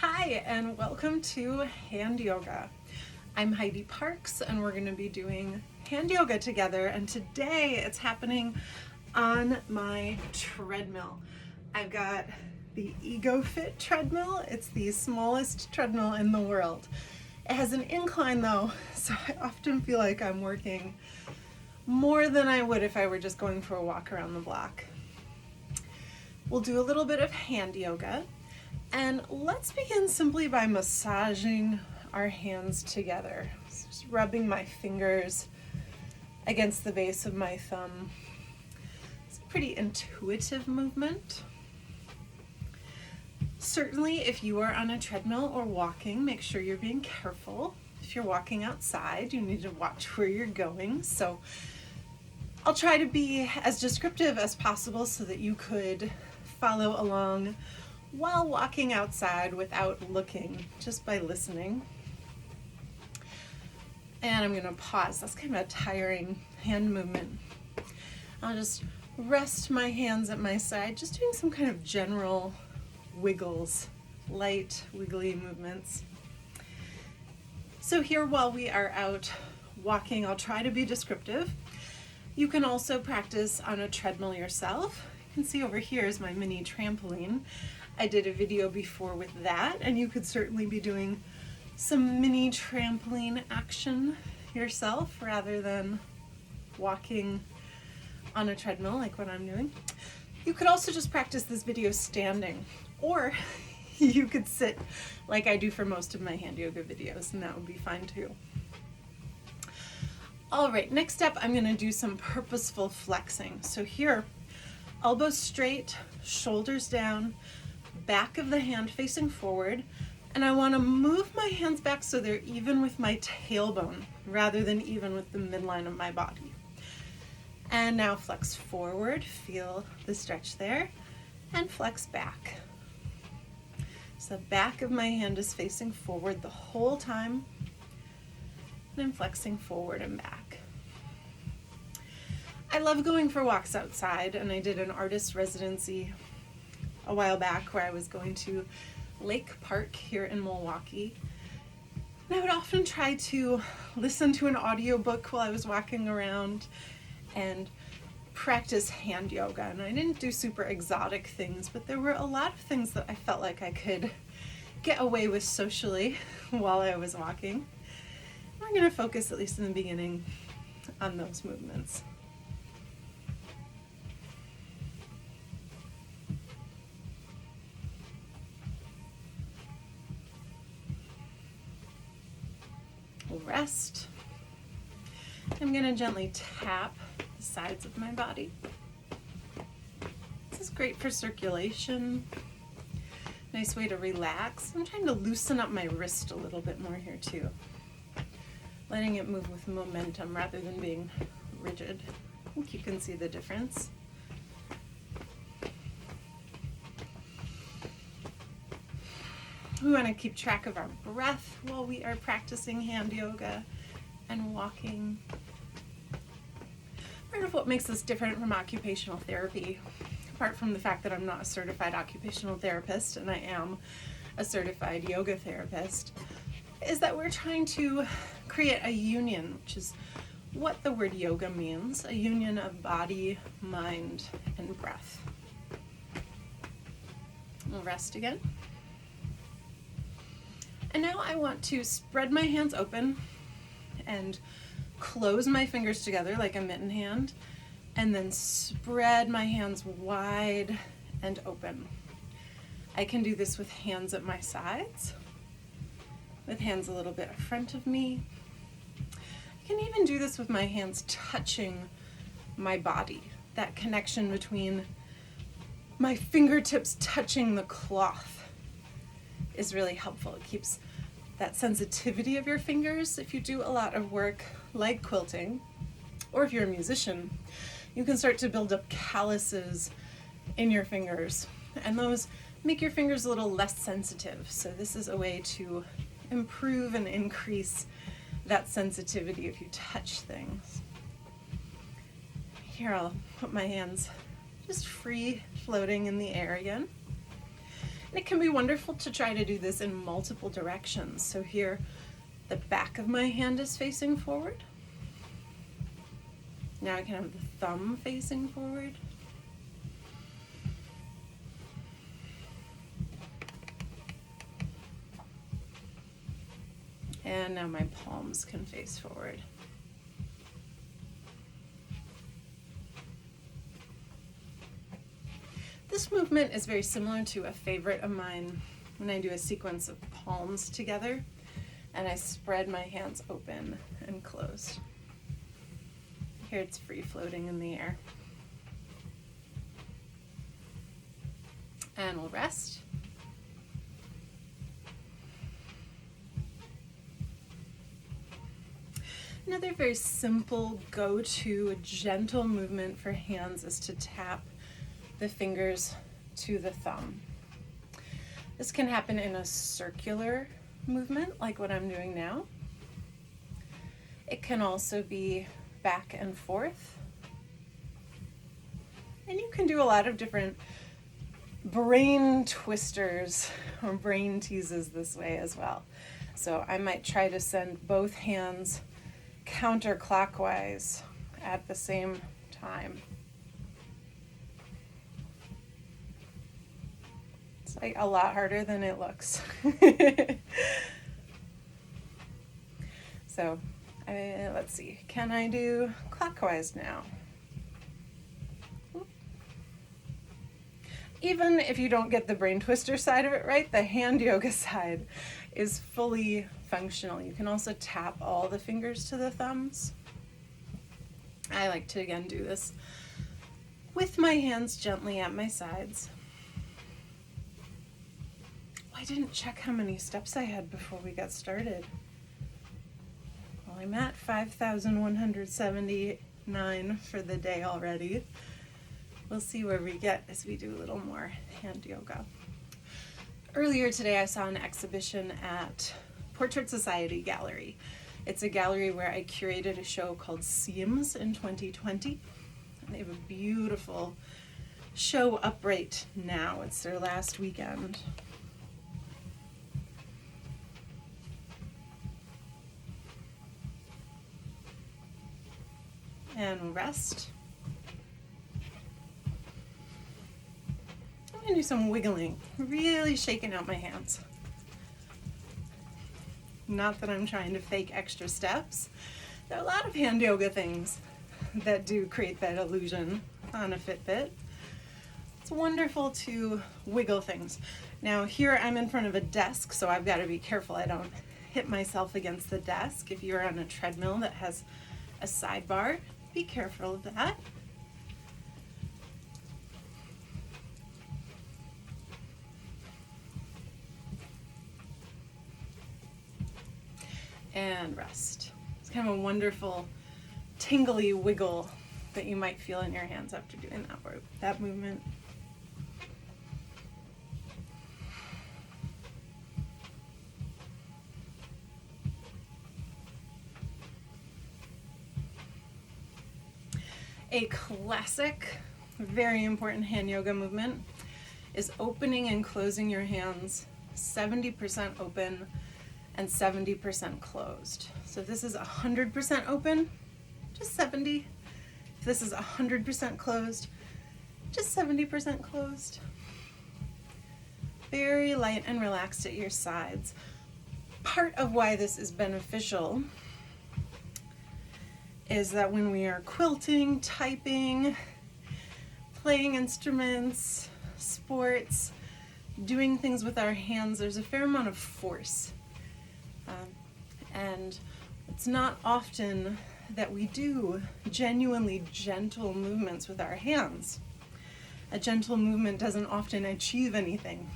Hi, and welcome to hand yoga. I'm Heidi Parkes, and we're going to be doing hand yoga together. And today it's happening on my treadmill. I've got the egofit treadmill. It's the smallest treadmill in the world. It has an incline though, so I often feel like I'm working more than I would if I were just going for a walk around the block. We'll do a little bit of hand yoga. And let's begin simply by massaging our hands together. So just rubbing my fingers against the base of my thumb. It's a pretty intuitive movement. Certainly, if you are on a treadmill or walking, make sure you're being careful. If you're walking outside, you need to watch where you're going. So I'll try to be as descriptive as possible so that you could follow along while walking outside without looking, just by listening. And I'm going to pause. That's kind of a tiring hand movement. I'll just rest my hands at my side, just doing some kind of general wiggles, light wiggly movements. So here, while we are out walking, I'll try to be descriptive. You can also practice on a treadmill yourself. You can see over here is my mini trampoline. I did a video before with that, and you could certainly be doing some mini trampoline action yourself rather than walking on a treadmill like what I'm doing. You could also just practice this video standing, or you could sit like I do for most of my hand yoga videos, and that would be fine too. All right, next up, I'm gonna do some purposeful flexing. So here, elbows straight, shoulders down, back of the hand facing forward, and I want to move my hands back so they're even with my tailbone rather than even with the midline of my body. And now flex forward, feel the stretch there, and flex back. So the back of my hand is facing forward the whole time, and I'm flexing forward and back. I love going for walks outside, and I did an artist residency a while back where I was going to Lake Park here in Milwaukee. And I would often try to listen to an audiobook while I was walking around and practice hand yoga. And I didn't do super exotic things, but there were a lot of things that I felt like I could get away with socially while I was walking. We're going to focus, at least in the beginning, on those movements. Rest. I'm going to gently tap the sides of my body. This is great for circulation. Nice way to relax. I'm trying to loosen up my wrist a little bit more here too. Letting it move with momentum rather than being rigid. I think you can see the difference. We want to keep track of our breath while we are practicing hand yoga and walking. Part of what makes this different from occupational therapy, apart from the fact that I'm not a certified occupational therapist and I am a certified yoga therapist, is that we're trying to create a union, which is what the word yoga means, a union of body, mind, and breath. We'll rest again. And now I want to spread my hands open and close my fingers together like a mitten hand, and then spread my hands wide and open. I can do this with hands at my sides, with hands a little bit in front of me. I can even do this with my hands touching my body, that connection between my fingertips touching the cloth is really helpful. It keeps that sensitivity of your fingers. If you do a lot of work like quilting, or if you're a musician, you can start to build up calluses in your fingers, and those make your fingers a little less sensitive. So this is a way to improve and increase that sensitivity if you touch things. Here, I'll put my hands just free floating in the air again. And it can be wonderful to try to do this in multiple directions. So here, the back of my hand is facing forward. Now I can have the thumb facing forward. And now my palms can face forward. This movement is very similar to a favorite of mine when I do a sequence of palms together and I spread my hands open and closed. Here it's free floating in the air. And we'll rest. Another very simple go-to gentle movement for hands is to tap the fingers to the thumb. This can happen in a circular movement like what I'm doing now. It can also be back and forth. And you can do a lot of different brain twisters or brain teases this way as well. So I might try to send both hands counterclockwise at the same time. It's like a lot harder than it looks. So let's see, can I do clockwise now? Even if you don't get the brain twister side of it right, the hand yoga side is fully functional. You can also tap all the fingers to the thumbs. I like to again do this with my hands gently at my sides. I didn't check how many steps I had before we got started. Well, I'm at 5,179 for the day already. We'll see where we get as we do a little more hand yoga. Earlier today I saw an exhibition at Portrait Society Gallery. It's a gallery where I curated a show called Seams in 2020. And they have a beautiful show up right now. It's their last weekend. And rest. I'm going to do some wiggling, really shaking out my hands. Not that I'm trying to fake extra steps. There are a lot of hand yoga things that do create that illusion on a Fitbit. It's wonderful to wiggle things. Now here I'm in front of a desk, so I've got to be careful I don't hit myself against the desk. If you're on a treadmill that has a sidebar, be careful of that. And rest. It's kind of a wonderful tingly wiggle that you might feel in your hands after doing that movement. A classic, very important hand yoga movement is opening and closing your hands 70% open and 70% closed. So if this is 100% open, just 70. If this is 100% closed, just 70% closed. Very light and relaxed at your sides. Part of why this is beneficial is that when we are quilting, typing, playing instruments, sports, doing things with our hands, there's a fair amount of force. And it's not often that we do genuinely gentle movements with our hands. A gentle movement doesn't often achieve anything.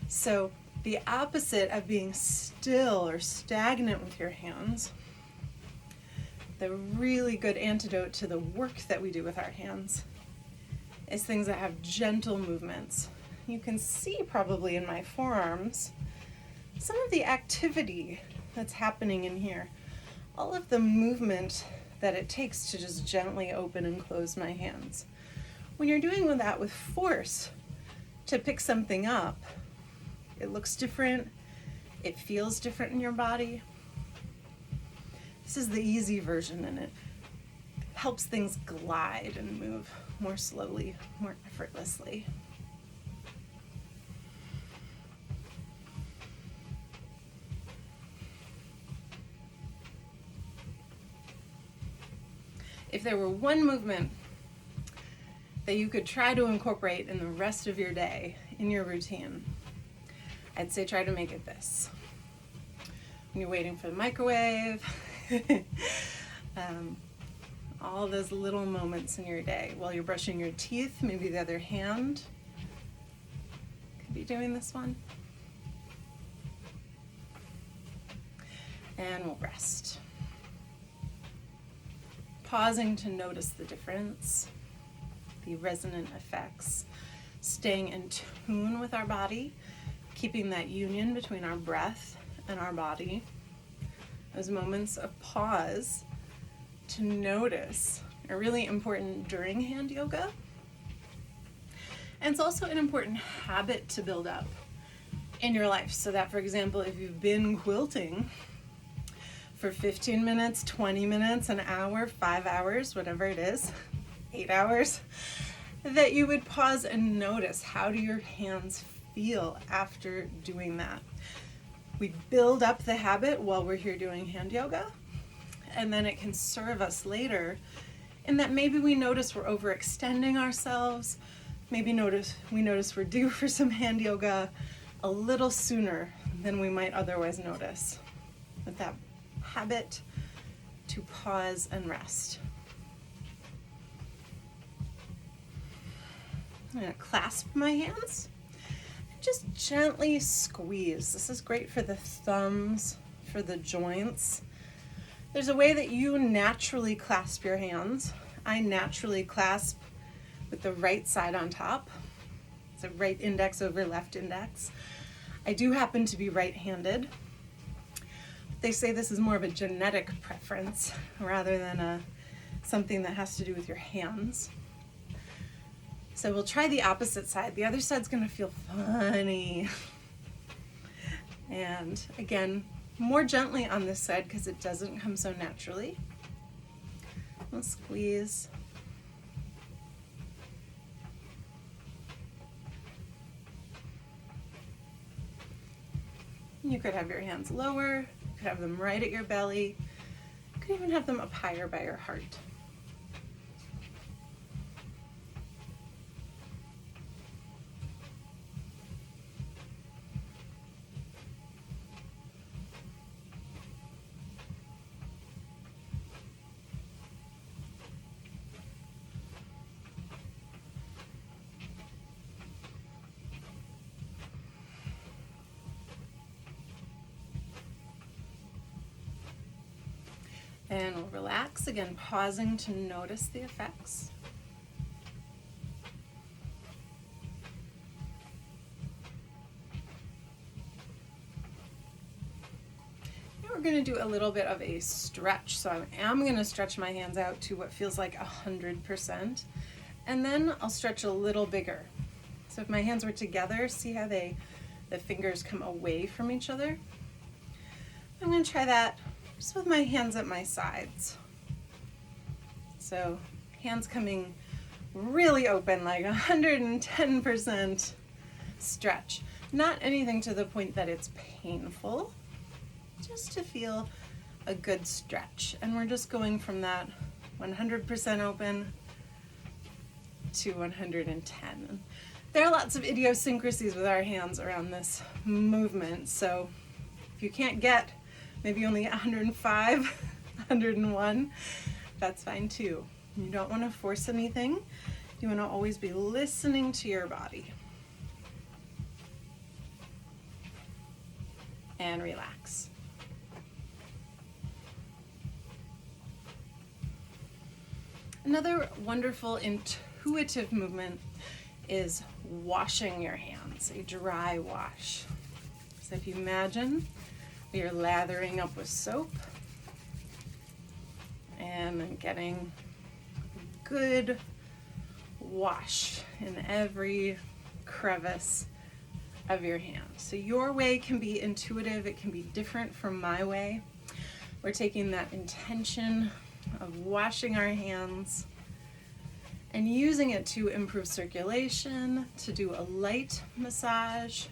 So the opposite of being still or stagnant with your hands, the really good antidote to the work that we do with our hands, is things that have gentle movements. You can see probably in my forearms some of the activity that's happening in here. All of the movement that it takes to just gently open and close my hands. When you're doing that with force, to pick something up, it looks different, it feels different in your body. This is the easy version, and it helps things glide and move more slowly, more effortlessly. If there were one movement that you could try to incorporate in the rest of your day, in your routine, I'd say try to make it this. When you're waiting for the microwave, all those little moments in your day. While you're brushing your teeth, maybe the other hand could be doing this one. And we'll rest. Pausing to notice the difference, the resonant effects, staying in tune with our body, keeping that union between our breath and our body. Those moments of pause to notice are really important during hand yoga. And it's also an important habit to build up in your life, so that, for example, if you've been quilting for 15 minutes, 20 minutes, an hour, 5 hours, whatever it is, 8 hours, that you would pause and notice, how do your hands feel after doing that? We build up the habit while we're here doing hand yoga, and then it can serve us later in that maybe we notice we're overextending ourselves, maybe we notice we're due for some hand yoga a little sooner than we might otherwise notice. With that habit to pause and rest. I'm going to clasp my hands and just gently squeeze. This is great for the thumbs, for the joints. There's a way that you naturally clasp your hands. I naturally clasp with the right side on top. It's a right index over left index. I do happen to be right-handed. They say this is more of a genetic preference rather than something that has to do with your hands. So we'll try the opposite side. The other side's going to feel funny. And again, more gently on this side because it doesn't come so naturally. We'll squeeze. You could have your hands lower, you could have them right at your belly, you could even have them up higher by your heart. And we'll relax, again, pausing to notice the effects. Now we're going to do a little bit of a stretch. So I am going to stretch my hands out to what feels like 100%. And then I'll stretch a little bigger. So if my hands were together, see how the fingers come away from each other? I'm going to try that just with my hands at my sides. So hands coming really open, like 110% stretch. Not anything to the point that it's painful, just to feel a good stretch. And we're just going from that 100% open to 110. There are lots of idiosyncrasies with our hands around this movement. So if you can't get maybe only 105, 101, that's fine too. You don't want to force anything. You want to always be listening to your body. And relax. Another wonderful intuitive movement is washing your hands, a dry wash. So if you imagine you're lathering up with soap and then getting a good wash in every crevice of your hand. So your way can be intuitive, it can be different from my way. We're taking that intention of washing our hands and using it to improve circulation, to do a light massage,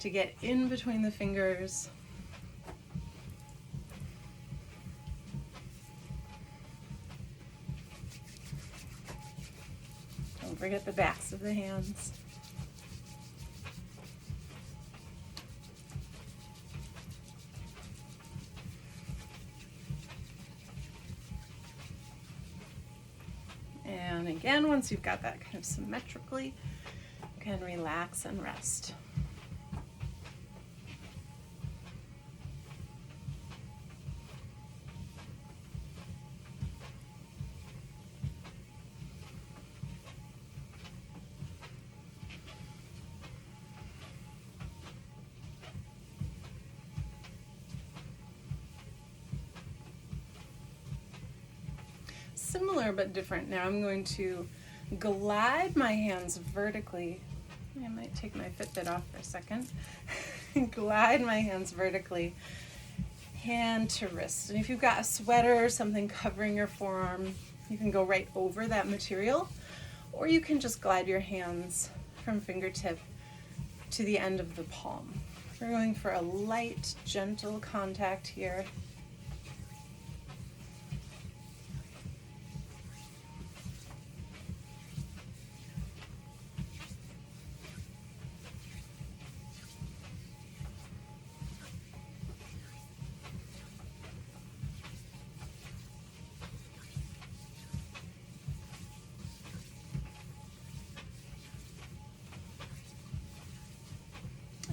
to get in between the fingers. Don't forget the backs of the hands. And again, once you've got that kind of symmetrically, you can relax and rest. Similar but different. Now I'm going to glide my hands vertically. I might take my Fitbit off for a second. Glide my hands vertically, hand to wrist. And if you've got a sweater or something covering your forearm, you can go right over that material, or you can just glide your hands from fingertip to the end of the palm. We're going for a light, gentle contact here.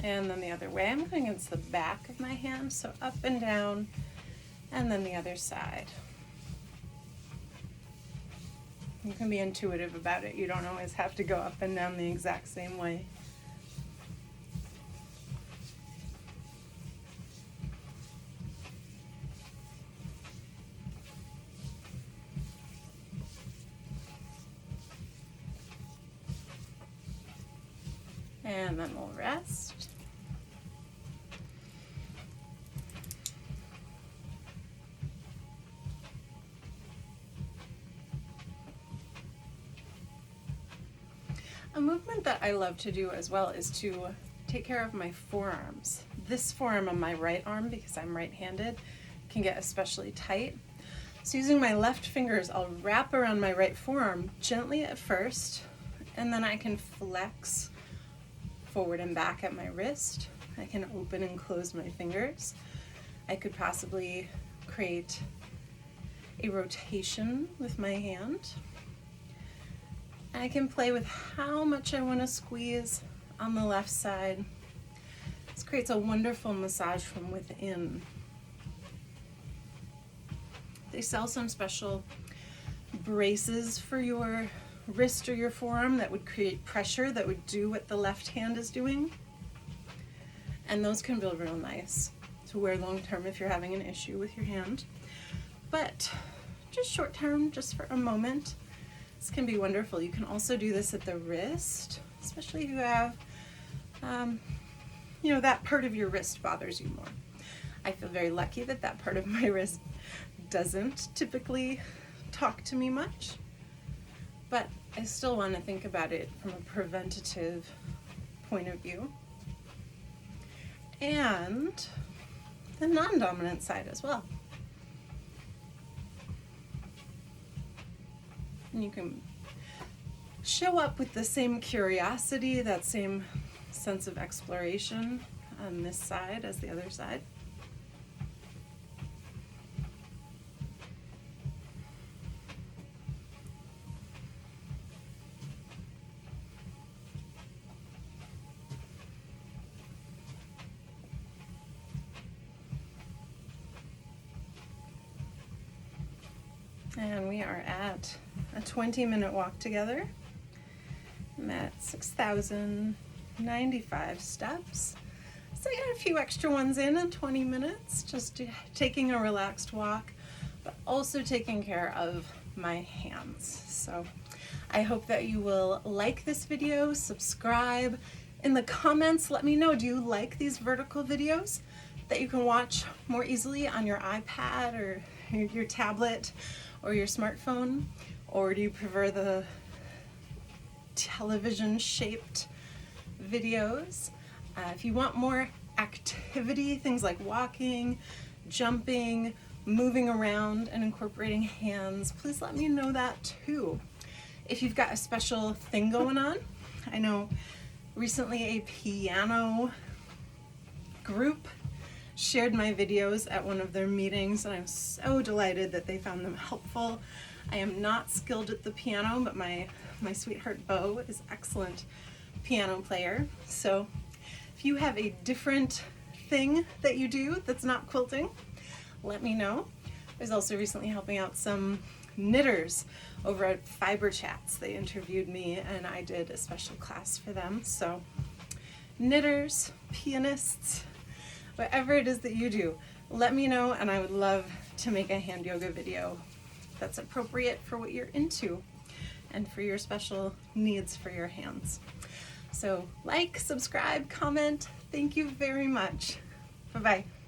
And then the other way, I'm going against the back of my hand, so up and down, and then the other side. You can be intuitive about it. You don't always have to go up and down the exact same way. And then we'll rest. A movement that I love to do as well is to take care of my forearms. This forearm on my right arm, because I'm right-handed, can get especially tight. So using my left fingers, I'll wrap around my right forearm gently at first, and then I can flex forward and back at my wrist. I can open and close my fingers. I could possibly create a rotation with my hand. I can play with how much I want to squeeze on the left side. This creates a wonderful massage from within. They sell some special braces for your wrist or your forearm that would create pressure that would do what the left hand is doing. And those can feel real nice to wear long term if you're having an issue with your hand. But just short term, just for a moment, this can be wonderful. You can also do this at the wrist, especially if you have, that part of your wrist bothers you more. I feel very lucky that that part of my wrist doesn't typically talk to me much, but I still want to think about it from a preventative point of view. And the non-dominant side as well. And you can show up with the same curiosity, that same sense of exploration on this side as the other side. And we are at a 20-minute walk together. I'm at 6,095 steps. So I got a few extra ones in 20 minutes, just taking a relaxed walk, but also taking care of my hands. So I hope that you will like this video, subscribe. In the comments, let me know, do you like these vertical videos that you can watch more easily on your iPad or your tablet or your smartphone? Or do you prefer the television shaped videos? If you want more activity, things like walking, jumping, moving around, and incorporating hands, please let me know that too. If you've got a special thing going on, I know recently a piano group shared my videos at one of their meetings, and I'm so delighted that they found them helpful. I am not skilled at the piano, but my sweetheart Bo is an excellent piano player. So if you have a different thing that you do that's not quilting, let me know. I was also recently helping out some knitters over at Fiber Chats. They interviewed me and I did a special class for them. So knitters, pianists, whatever it is that you do, let me know, and I would love to make a hand yoga video that's appropriate for what you're into and for your special needs for your hands. So like, subscribe, comment. Thank you very much. Bye-bye.